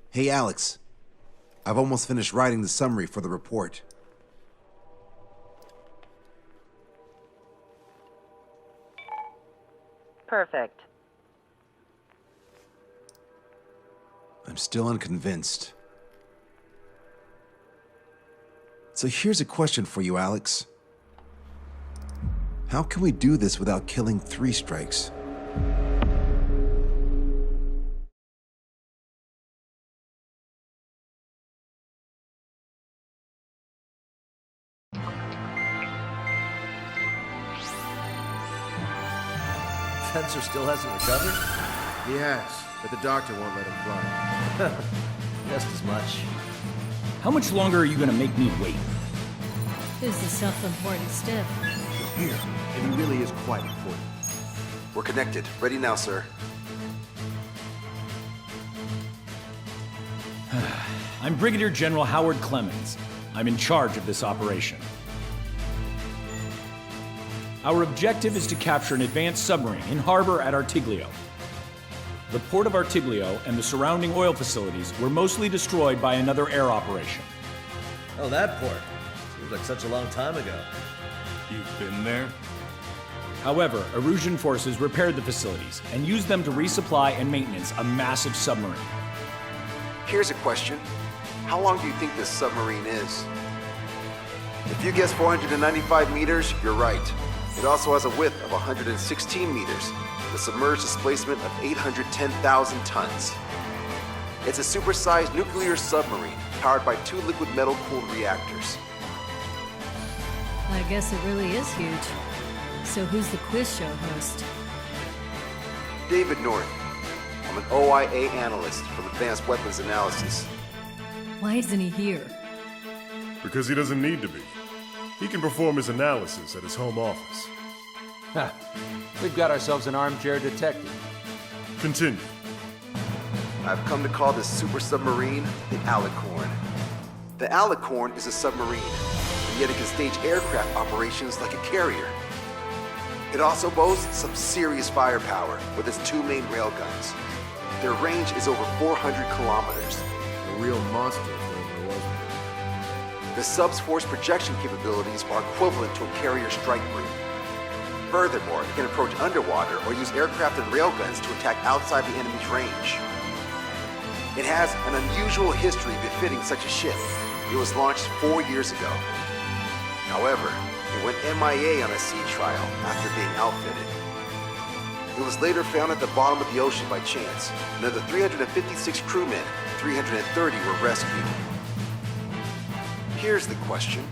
Hey, Alex. I've almost finished writing the summary for the report. Perfect. I'm still unconvinced. So here's a question for you, Alex. How can we do this without killing 3 strikes? Fencer still hasn't recovered? He has, but the doctor won't let him fly. Just as much. How much longer are you gonna make me wait? Who's the self-important stiff? Here, and he really is quite important. We're connected. Ready now, sir. I'm Brigadier General Howard Clemens. I'm in charge of this operation. Our objective is to capture an advanced submarine in harbor at Artiglio. The port of Artiglio and the surrounding oil facilities were mostly destroyed by another air operation. Oh, that port. Seems like such a long time ago. You've been there? However, Erusian forces repaired the facilities and used them to resupply and maintenance a massive submarine. Here's a question. How long do you think this submarine is? If you guess 495 meters, you're right. It also has a width of 116 meters, with a submerged displacement of 810,000 tons. It's a supersized nuclear submarine powered by 2 liquid metal-cooled reactors. I guess it really is huge. So who's the quiz show host? David North. I'm an OIA analyst from Advanced Weapons Analysis. Why isn't he here? Because he doesn't need to be. He can perform his analysis at his home office. Ha! We've got ourselves an armchair detective. Continue. I've come to call this super submarine the Alicorn. The Alicorn is a submarine, and yet it can stage aircraft operations like a carrier. It also boasts some serious firepower with its 2 main railguns. Their range is over 400 kilometers. A real monster if there ever was one. The sub's force projection capabilities are equivalent to a carrier strike group. Furthermore, it can approach underwater or use aircraft and railguns to attack outside the enemy's range. It has an unusual history befitting such a ship. It was launched 4 years ago. However, it went MIA on a sea trial after being outfitted. It was later found at the bottom of the ocean by chance, and of the 356 crewmen, 330 were rescued. Here's the question.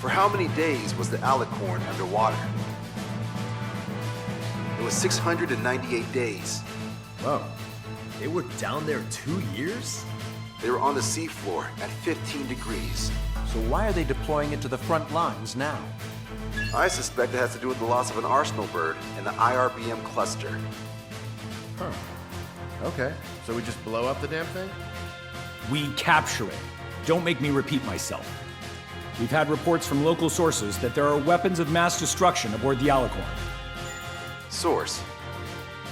For how many days was the Alicorn underwater? It was 698 days. Whoa. They were down there 2 years? They were on the seafloor at 15 degrees. So why are they deploying it to the front lines now? I suspect it has to do with the loss of an arsenal bird in the IRBM cluster. Huh. Okay, so we just blow up the damn thing? We capture it. Don't make me repeat myself. We've had reports from local sources that there are weapons of mass destruction aboard the Alicorn. Source.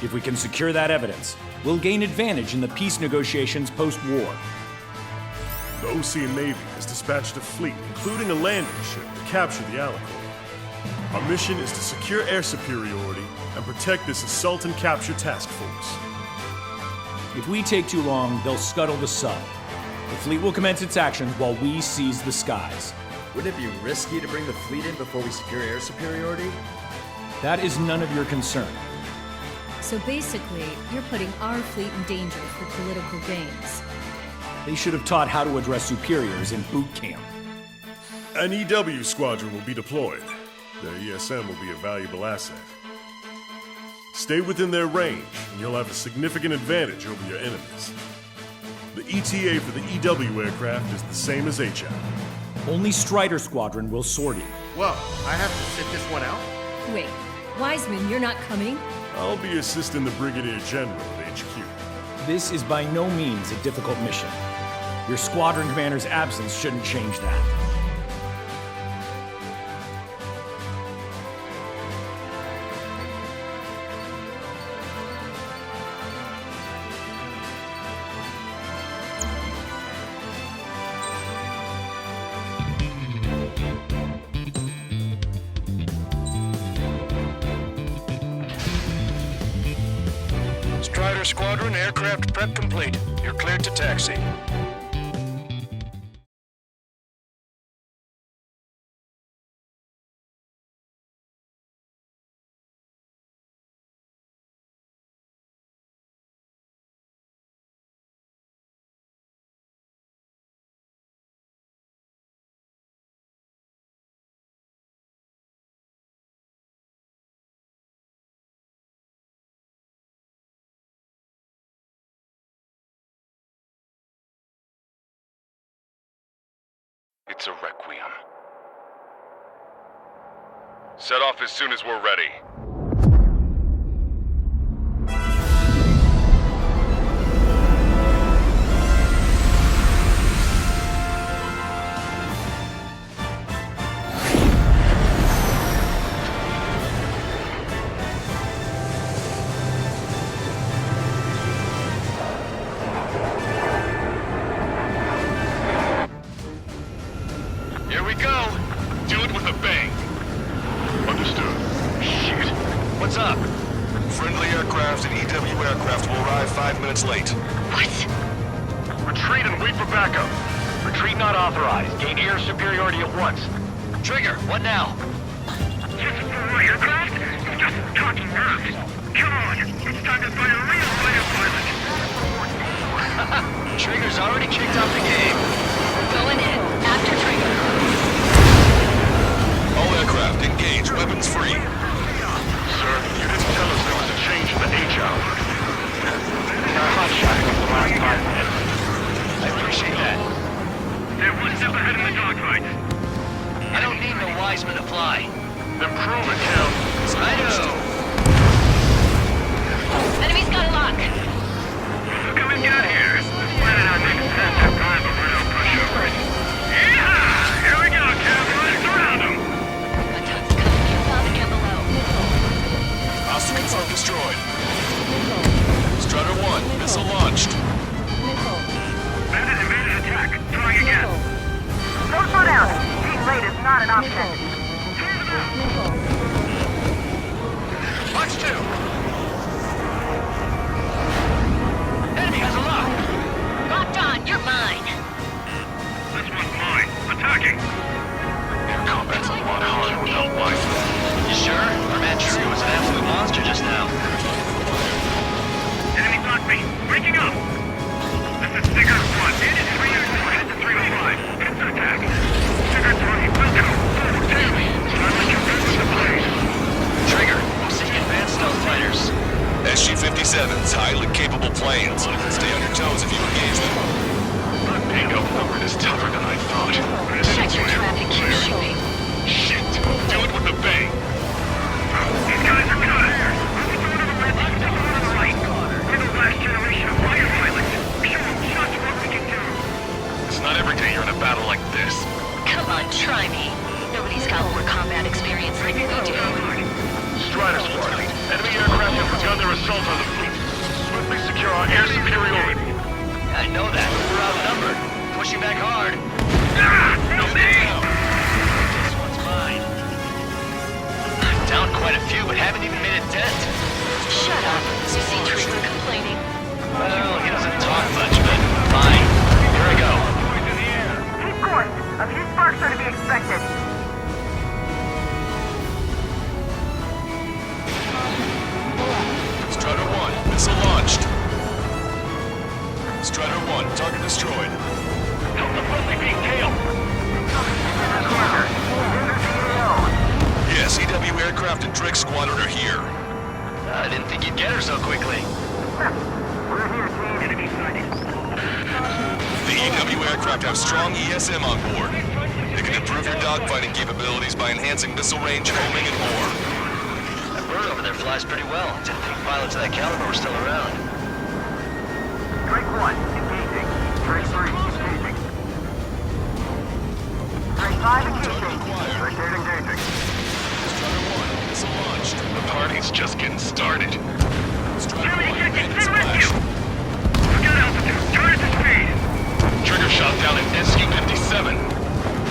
If we can secure that evidence, we'll gain advantage in the peace negotiations post-war. The Ocean Navy has dispatched a fleet, including a landing ship, to capture the Alicorn. Our mission is to secure air superiority and protect this assault and capture task force. If we take too long, they'll scuttle the sub. The fleet will commence its actions while we seize the skies. Wouldn't it be risky to bring the fleet in before we secure air superiority? That is none of your concern. So basically, you're putting our fleet in danger for political gains. They should have taught how to address superiors in boot camp. An EW squadron will be deployed. Their ESM will be a valuable asset. Stay within their range, and you'll have a significant advantage over your enemies. The ETA for the EW aircraft is the same as HL. Only Strider Squadron will sortie. Whoa, I have to sit this one out? Wait, Wiseman, you're not coming? I'll be assisting the Brigadier General at HQ. This is by no means a difficult mission. Your squadron commander's absence shouldn't change that. Strider Squadron, aircraft prep complete. You're cleared to taxi. It's a requiem. Set off as soon as we're ready. Here we go! Do it with a bang! Understood. Shit. What's up? Friendly aircraft and EW aircraft will arrive 5 minutes late. What? Retreat and wait for backup. Retreat not authorized. Gain air superiority at once. Trigger, what now? Aircraft? Just talking nerves. Come on, it's time to find a real fighter pilot. Trigger's already kicked off the game. Going in. After Trigger. All aircraft engage, weapons free. Sir, you didn't tell us there was a change in the H hour. Our hot shotting was the last 5 minutes. I appreciate that. They're one step ahead in the dogfight. I don't need no Wiseman to fly. Then prove it, Count. I know. Enemy's got a lock. Look how we got here. Planning on making sense of time, but we're no pushovers. Yeehaw! Here we go, cowboys. Surround them. Attack's coming inbound again below. Hostile confirmed destroyed. Strutter 1, missile launched. Bandit invaded attack. Trying again. Don't slow down. Being late is not an option. Watch 2. Enemy has a lock. Locked on. You're mine. This one's mine. Attacking. Air combat's a lot harder without Wiseman. You sure? Our man Trigger was an absolute monster just now. Enemy blocked me. Breaking up. This is Sticker 1. Bandit 304. Head to 305. Instant attack. Sticker 3. Welcome. Forward. Time to get with the blaze. Trigger, I'm seeing advanced stealth fighters. SG-57s, highly capable planes. Stay on your toes if you engage them. Being outnumbered is tougher than I thought. Check your traffic. Keep shooting. Shit! Do it with a bang! These guys are good. Let's go to the left. Let's go to the right. We're the last generation of fighter pilots. Show them just what we can do. It's not every day you're in a battle like this. Come on, try me. Nobody's got more combat experience like we do. Strider Squadron, enemy aircraft have begun their assault on the fleet. Swiftly secure our air superiority. I know that, but we're outnumbered. Pushing back hard. No me! This one's mine. Down quite a few, but haven't even made a dent. Shut up. You see Trigger complaining. Well, he doesn't talk much, but fine. Here I go. Keep course. A few sparks are to be expected. Strutter 1, missile launched. Strutter 1, target destroyed. Help the friendly being tailed. Yes, EW aircraft and Drake Squadron are here. I didn't think you'd get her so quickly. We're here, team. Enemy sighted. The EW aircraft have strong ESM on board. You can improve your dogfighting capabilities by enhancing missile range, homing, and more. That bird over there flies pretty well. Didn't think pilots of that caliber were still around. Strike 1, engaging. Strike 3, engaging. Strike 5, engaging. Strike 8, engaging. Strider 1, missile launched. The party's just getting started. Strider 1, German landing to splash. rescue! Scout altitude, turn it to speed! Trigger shot down at SU-57.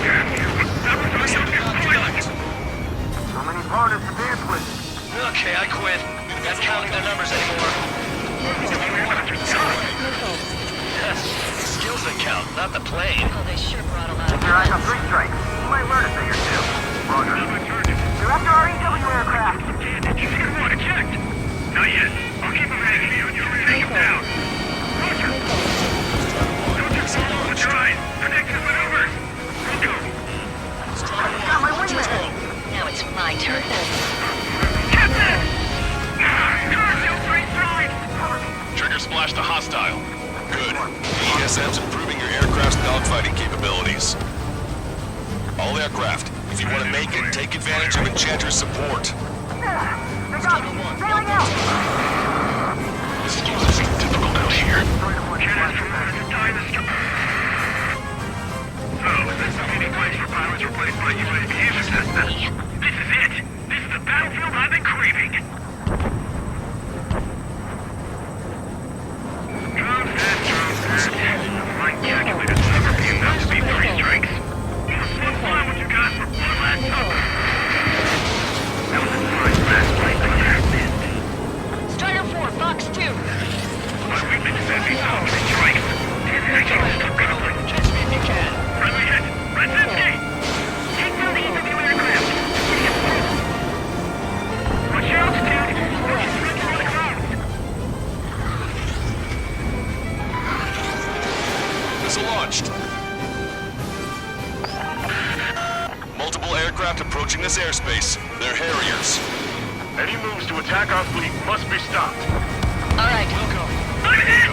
That was our youngest pilot! So many partners to dance with. Okay, I quit. Not counting their numbers anymore. Skills that count, not the plane. Oh, they sure brought a lot of Your eyes on guns. 3 strikes. You might learn a thing or two. Roger. You're after our EW aircraft. Second one, checked. Not yet. I'll keep him hanging. Take him down. Roger. Don't you follow with your eyes. Predictive maneuvers. Go. Got my wingman. Now it's my turn. Captain! Still 3 strikes. Cover me. Trigger splash to hostile. Good. The ESM's improving your aircraft's dogfighting capabilities. All aircraft, if you want to make it, take advantage of Enchanter's support. They got me. Bailing out. This is getting difficult out here. Cannons from Mars to die this time. So, is this the meeting place for pilots replaced by UAVs? This is it. This is the battlefield I've been craving. Drone set. My calculators never be enough to beat 3 strikes. What's fine what you got for one last supper? That was a surprise last flight, but yeah, missed. Strider 4, Fox 2. My weakness is that these all 3 strikes. Actually, still covering. Catch me if you can. Friendly hit. Red's empty. Take down the EW aircraft. Watch your altitude. It's right through the clouds. Missile launched. Multiple aircraft approaching this airspace. They're Harriers. Any moves to attack our fleet must be stopped. All right, we'll go. I'm hit!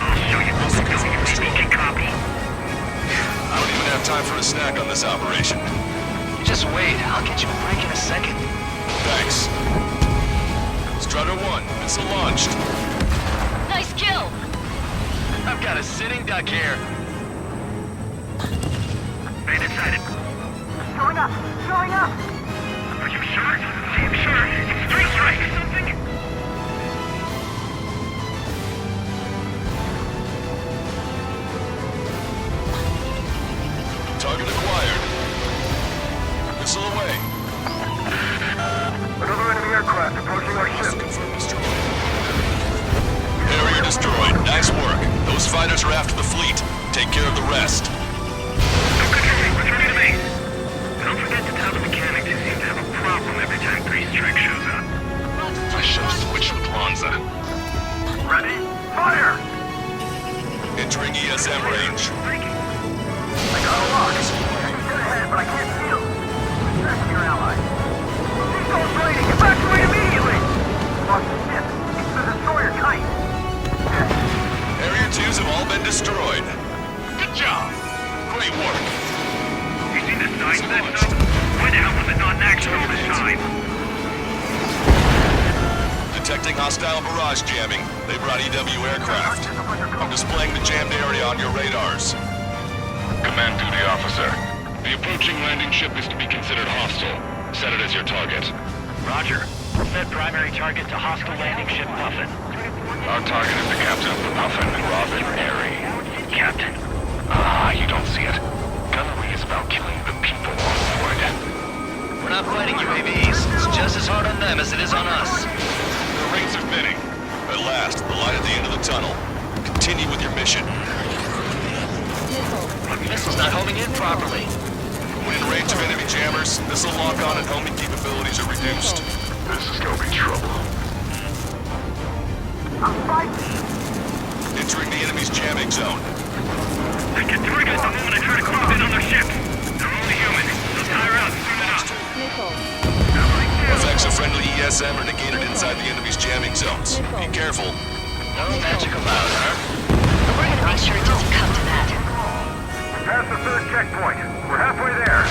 I'll show you what we're doing if you can copy. I don't even have time for a snack on this operation. You just wait. I'll get you a break in a second. Thanks. Strider 1, missile launched. Nice kill. I've got a sitting duck here. Man inside it. Showing up! Showing up! Are you sure? I'm sure. It's 3 strikes. Something? Target acquired. Missile away. Another enemy aircraft approaching our ship. Confirmed destroyed. Harrier destroyed. Nice work. Those fighters are after the fleet. Take care of the rest. Returning to base. Don't forget to tell the mechanics who seem to have a problem every time 3 strike shows up. I should have switched with Lanza. Ready? Fire! Entering ESM range. I got a lock. I can get ahead, but I can't feel. That's your ally. Seagull's raiding. Evacuate immediately! Lost the ship. It's the destroyer kite. Harrier 2s have all been destroyed. Good job. Great work. You see the signs of that stuff? Why the hell was it not in action all this time? Detecting hostile barrage jamming. They brought EW aircraft. I'm displaying the jammed area on your radars. Command duty officer. The approaching landing ship is to be considered hostile. Set it as your target. Roger. Set primary target to hostile landing ship Puffin. Our target is the captain of the Puffin, Robin Airy. Captain. Ah, you don't see it. Gunnery is about killing the people on board. We're not fighting UAVs. It's just as hard on them as it is on us. The rings are thinning. At last, the light at the end of the tunnel. Continue with your mission. Missile's not homing in properly. When in range of enemy jammers, missile lock-on and homing capabilities are reduced. This is gonna be trouble. I'm fighting. Entering the enemy's jamming zone. I can target the moment I try to close in on their ship. They're only human. They'll tire out soon enough. Effects of friendly ESM are negated inside the enemy's jamming zones. Be careful. No magic allowed, huh? We're gonna make sure it doesn't come to that. Past the third checkpoint. We're halfway there.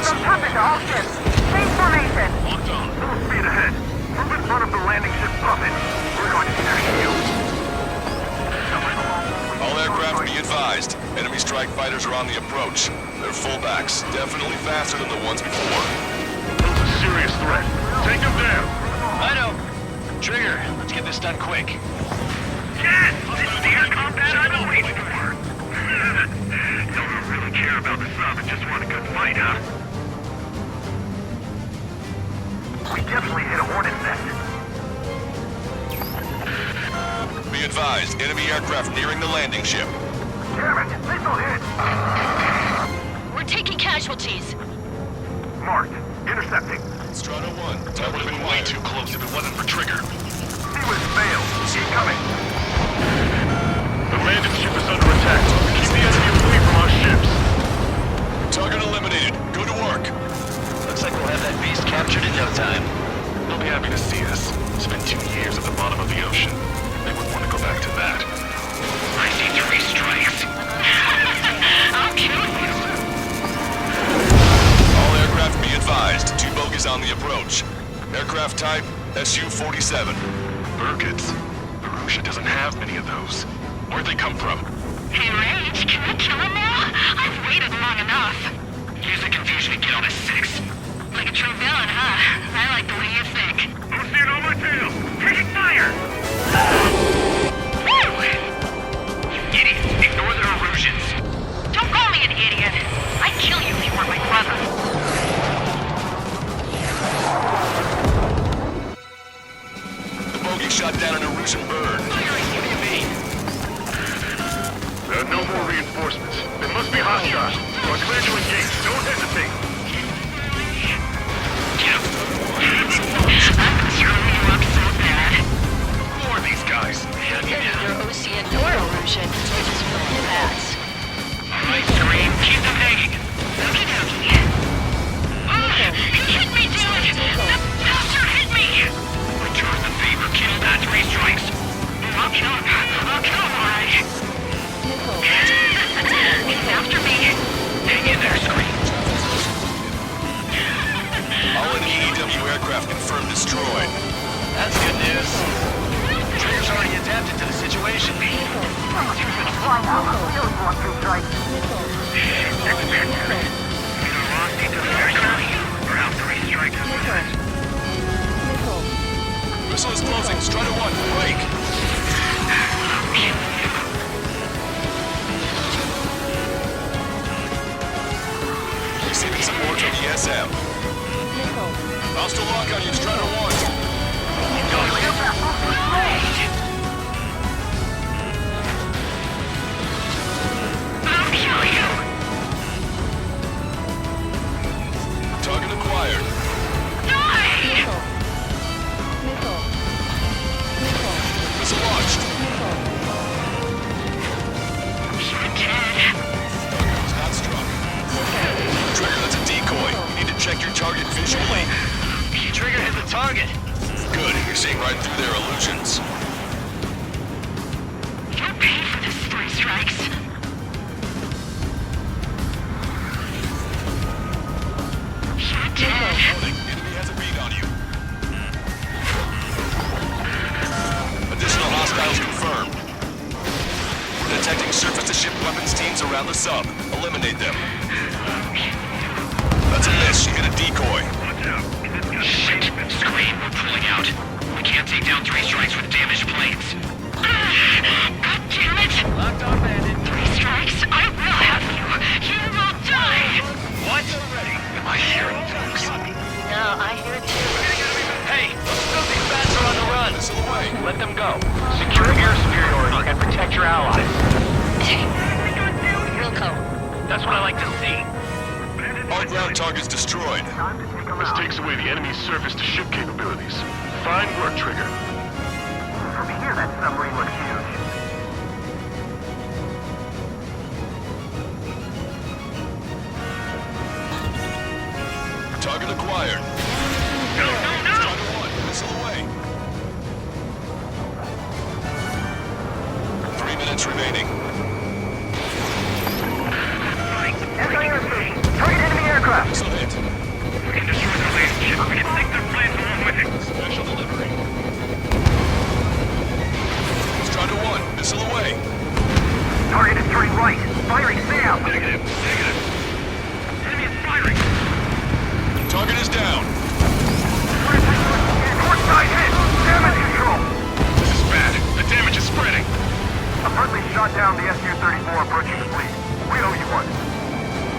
From Puppet to all ships. Change formation. Locked on. Full speed ahead. Move in front of the landing ship Puppet. We're going to smash you. All aircraft be advised. Enemy strike fighters are on the approach. They're fullbacks, definitely faster than the ones before. Pose a serious threat. Take them down. I know. Trigger, let's get this done quick. Yes! This is the air combat I've been waiting for! Don't really care about the sub and just want a good fight, huh? We definitely hit a hornet's nest. Be advised, enemy aircraft nearing the landing ship. Damn it! Missile hit! We're taking casualties. Marked. Intercepting. Strata 1, That would have been way too close if it wasn't for Trigger. He was failed. Incoming. The landing ship is under attack. Keep the enemy away from our ships. Target eliminated. Go to work. Looks like we'll have that beast captured in no time. They'll be happy to see us. Spent 2 years at the bottom of the ocean. They wouldn't want to go back to that. I see 3 strikes. I'll kill you. All aircraft be advised. 2 bogies on the approach. Aircraft type, Su-47. Burkitts. Arusha doesn't have many of those. Where'd they come from? Hey, Rage, can we kill him now? I've waited long enough. Use the confusion to get on a 6. Like a true villain, huh? I like the way you think. I'm seeing on my tail. Taking fire! Woo! You idiots, ignore the Erusians. Don't call me an idiot. I'd kill you if you weren't my brother. The bogey shot down an Erusian bird. Firing, give me a beat. There are no more reinforcements. They must be hostile. So I clear to engage. Don't hesitate. I'm turning you up so bad. Who are these guys? Your Oceanor illusion is really fast. Alright, Scream. Keep them hanging. Okie dokie. He hit me, dude! The bastard hit me! Return the favor, kill that 3 strikes. I'll kill him, alright. He's after me. Hang in there, Scream. All enemy EW aircraft confirmed destroyed. That's good news. Trigger's already adapted to the situation. Why not? We don't want 2 strikes. That's fantastic. Either lost EW aircraft, or have 3 strikes. Missile is closing. Strata 1, break. Receiving support from the SM. Hostile lock on you, Strata 1. I'll kill you! Target acquired. Die! Missile launched. You're dead. Target was not struck. Trigger, that's a decoy. You need to check your target visually. Trigger hit the target. Good, you're seeing right through their illusions. You'll pay for this 3 strikes. You're dead. Warning, enemy has a bead on you. Additional hostiles confirmed. We're detecting surface-to-ship weapons teams around the sub. Eliminate them. That's a miss. You hit a decoy. Shit! Scream, we're pulling out. We can't take down 3 strikes with damaged planes. God damn it! Locked on, bandit. 3 strikes? I will have you! You will die! What? Am I hearing things? No, I hear it too. Hey, those filthy bats are on the run. Missile away. Let them go. Secure air superiority and protect your allies. Wilco. That's what I like to see. All ground targets destroyed. This takes away the enemy's surface-to-ship capabilities. Fine work, Trigger. From here, that submarine looks huge. Target acquired. No, no, no! Strata 1, missile away. 3 minutes remaining. Missile hit. We can destroy their landing ship. We can sink their planes along with it. Special delivery. Strider 1, missile away. Target is turning right. Firing Sam. Negative. Enemy is firing. Target is down. Port side hit. Damage control. This is bad. The damage is spreading. A friendly shot down the Su-34 approaching the fleet. We owe you one.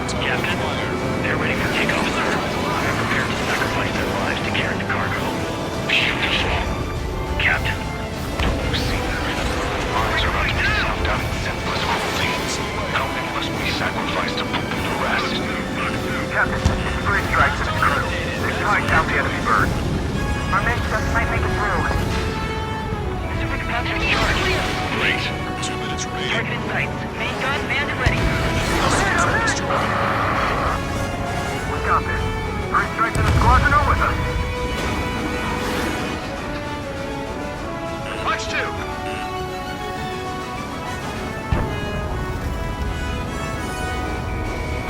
Captain, they're ready for takeoff, sir. They're prepared to sacrifice their lives to carry the cargo. Beautiful. Captain, don't you see them? Lives are about to be sucked out in senseless cruelty. How many must we sacrifice to put them to rest? Captain, it's three strikes and its crew. They've tied down the enemy bird. Our men just might make it through. Supercapacity charge. Great. 2 minutes remaining. Target in sight. Main gun manned and ready. We got this. Three strikes in the squadron are with us. Watch 2.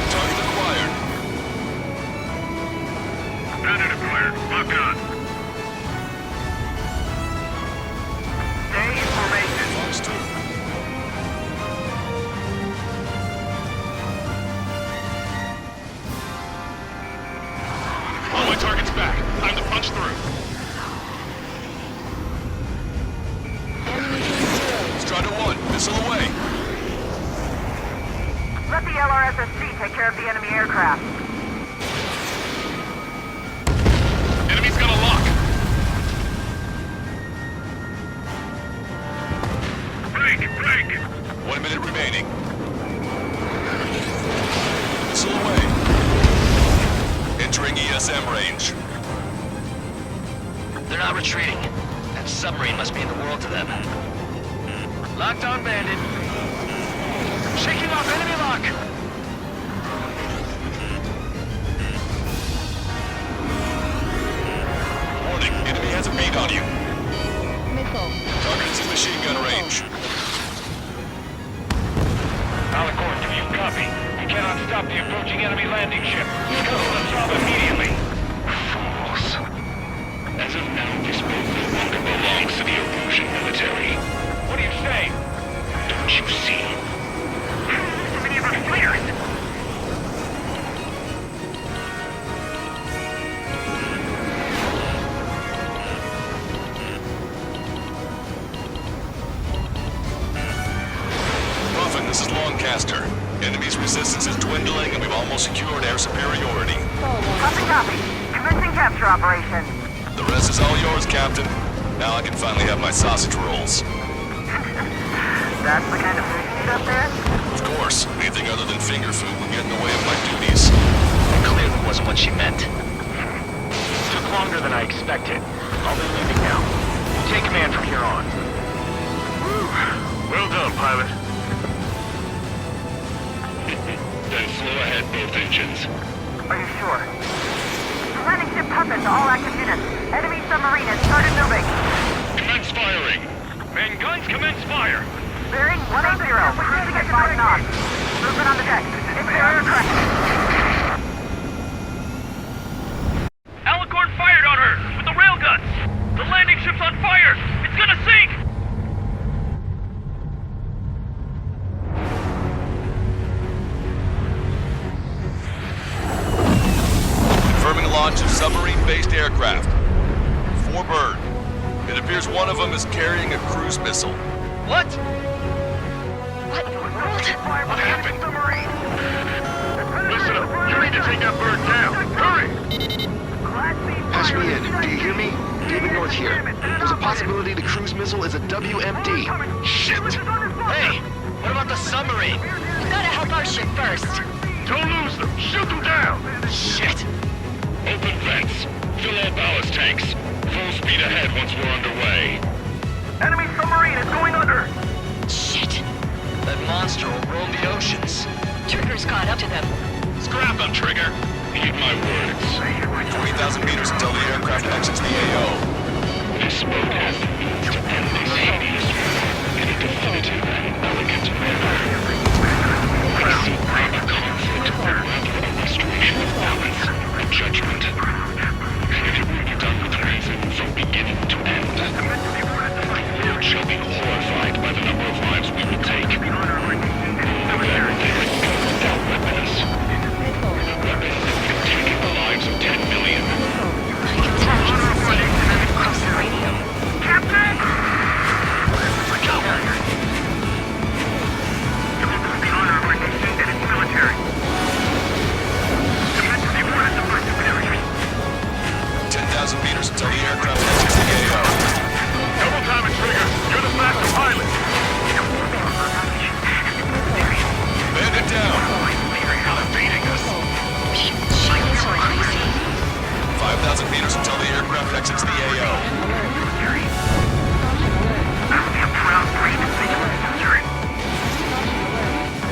Target acquired. Bandit acquired. Lock on. Stay in formation. Fox 2. All my targets back. Time to punch through. Strider 1, missile away. Let the LRSSC take care of the enemy aircraft. Enemy's got a lock. Break. 1 minute remaining. Missile away. Entering ESM range. They're not retreating. That submarine must mean the world to them. Locked on, Bandit. Shaking off enemy lock. Warning, enemy has a bead on you. Target is in machine gun range. Alicorn, do you copy? We cannot stop the approaching enemy landing ship. Scuttle the job immediately. Fools. As of now, this boat no longer belongs to the Erusian military. What do you say? Don't you see? So many of our fighters. Prophet, this is Lancaster. Enemy's resistance is dwindling and we've almost secured air superiority. Copy. Commencing capture operation. The rest is all yours, Captain. Now I can finally have my sausage rolls. That's the kind of food you eat up there? Of course, anything other than finger food would get in the way of my duties. It clearly wasn't what she meant. Took longer than I expected. I'll be leaving now. We'll take command from here on. Well done, pilot. Then slow ahead, both engines. Are you sure? The landing ship compass to all active units. Enemy submarine has started moving. Commence firing. Main guns commence fire. Bearing 180, cruising at 5 knots. Movement on the deck. It's their aircraft. Alicorn fired on her with the railguns. The landing ship's on fire. It's gonna sink. Confirming launch of submarine-based aircraft. 4 bird. It appears one of them is carrying a cruise missile. What? What happened? Listen up. You need to take that bird down. Hurry! Patch me in. Do you hear me? David North here. There's a possibility the cruise missile is a WMD. Shit! Hey, what about the submarine? We gotta help our ship first. Don't lose them. Shoot them down. Shit! Open vents. Fill all ballast tanks. Full speed ahead once we're underway. Enemy submarine is going under. Shit! That monster will roam the oceans. Trigger's caught up to them. Scrap them, Trigger. Heed my words. 20,000 meters until the aircraft exits the AO. This boat has the means to end this hideous war in a definitive and elegant manner. I see greater conflict rather than illustration. balance, and judgment. And it will be done with reason from beginning to end. The world shall be horrified by the number of lives we will take. And then they let go without weapons. Weapons that can take the lives of 10 million. I can tell he's insane. Across the radio. Captain! The honor of our nation and its military. Commit to the orders of my superiors. 10,000 meters until the aircraft exits the AO. Double time it, Trigger. You're the master pilot. Bandit down. They're not evading us. Shields are crazy. 5,000 meters until the aircraft exits the AO. I will be a proud brave and vigilant military.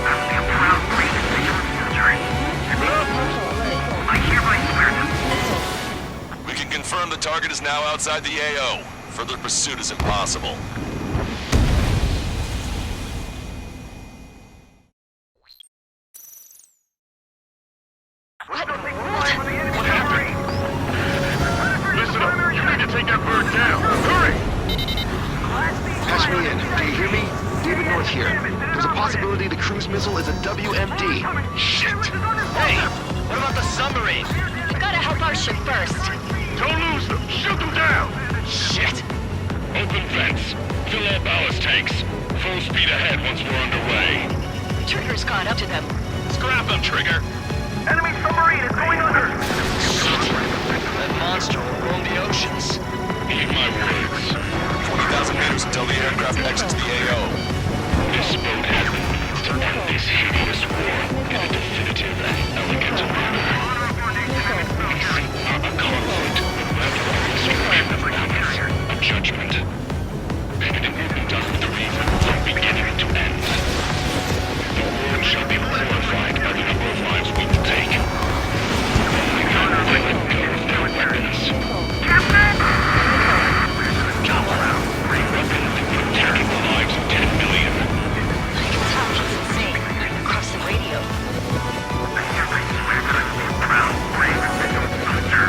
I will be a proud brave and vigilant military. Keep it up. I hereby swear to. We can confirm the target is now outside the AO. Further pursuit is impossible. What happened? Listen up. You need to take that bird down. Hurry! Patch me in. Do you hear me? David North here. There's a possibility the cruise missile is a WMD. Shit! Hey, what about the submarine? We gotta help our ship first. Don't lose them. Shoot them down. Shit! Open vents. Fill all ballast tanks. Full speed ahead once we're underway. Trigger's caught up to them. Scrap them, Trigger! Enemy submarine is going under. That monster will roam the oceans. Heed my words. 20,000 meters until the aircraft exits the AO. This boat has been means to end this hideous war in a definitive and elegant manner. Peace, not a conflict, but a destruction of balance, a judgment. And it will be done with reason from beginning to end. The world shall be horrified by the number of lives we will take. Then they let go of their weapons. Weapons that would have taken the lives of 10 million. I can tell he's insane. Across the radio. I hereby swear that I will be a proud, brave, and vigilant soldier.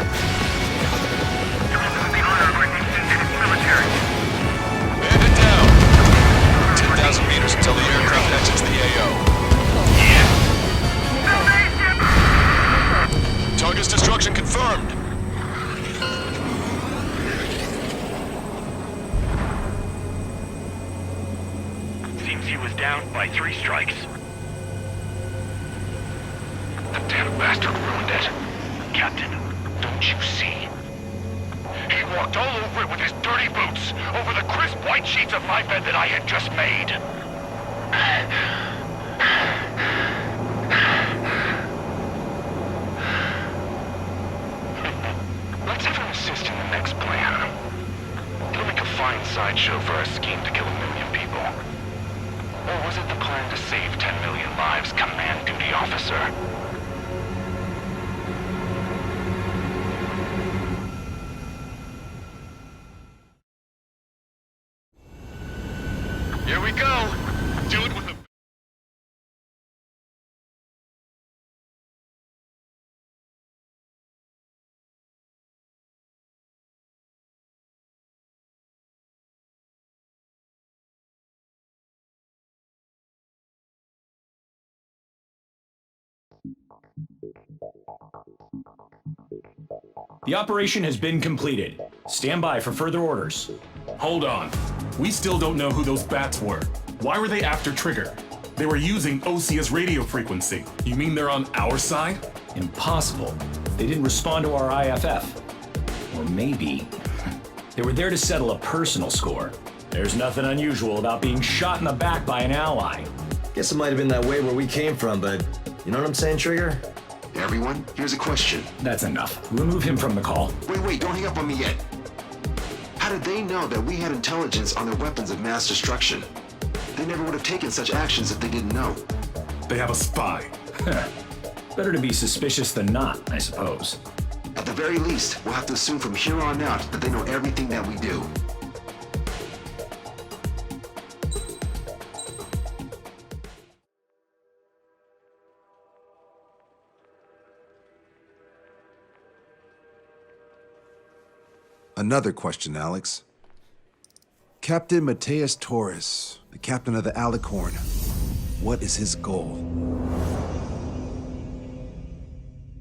To uphold the honor of our nation and its military. Bandit down! 10,000 meters until the aircraft exits the AO. Target's destruction confirmed. Seems he was down by 3 strikes. The damn bastard ruined it. Captain, don't you see? He walked all over it with his dirty boots, over the crisp white sheets of my bed that I had just made. Let's have him assist in the next plan. It'll make a fine sideshow for our scheme to kill 1 million people. Or was it the plan to save 10 million lives, command duty officer? Here we go. Do it with a... The operation has been completed. Stand by for further orders. Hold on. We still don't know who those bats were. Why were they after Trigger? They were using Osia's radio frequency. You mean they're on our side? Impossible. They didn't respond to our IFF. Or maybe they were there to settle a personal score. There's nothing unusual about being shot in the back by an ally. Guess it might have been that way where we came from, but you know what I'm saying, Trigger? Everyone, here's a question. That's enough. Remove him from the call. Wait, don't hang up on me yet. How did they know that we had intelligence on their weapons of mass destruction? They never would have taken such actions if they didn't know. They have a spy. Better to be suspicious than not, I suppose. At the very least, we'll have to assume from here on out that they know everything that we do. Another question, Alex. Captain Mateus Torres, the captain of the Alicorn. What is his goal?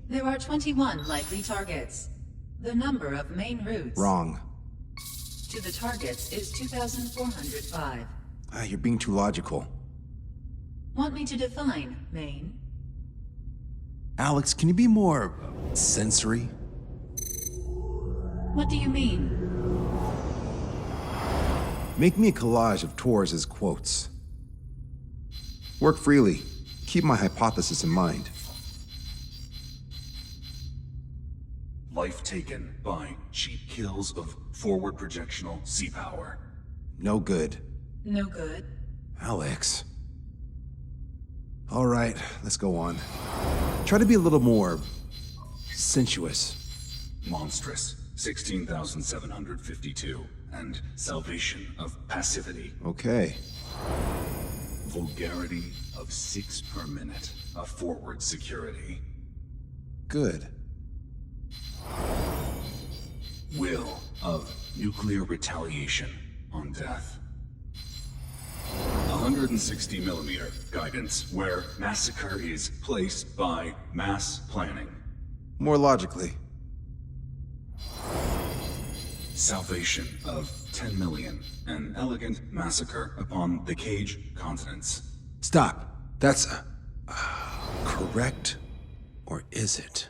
There are 21 likely targets. The number of main routes Wrong. to the targets is 2,405. You're being too logical. Want me to define main? Alex, can you be more sensory? What do you mean? Make me a collage of Torres's quotes. Work freely. Keep my hypothesis in mind. Life taken by cheap kills of forward projectional sea power. No good. No good. Alex. All right, let's go on. Try to be a little more sensuous. Monstrous, 16,752. And salvation of passivity. Okay. Vulgarity of 6 per minute of forward security. Good. Will of nuclear retaliation on death. 160 millimeter guidance where massacre is placed by mass planning. More logically. Salvation of 10 million. An elegant massacre upon the Cage continents. Stop. That's correct, or is it?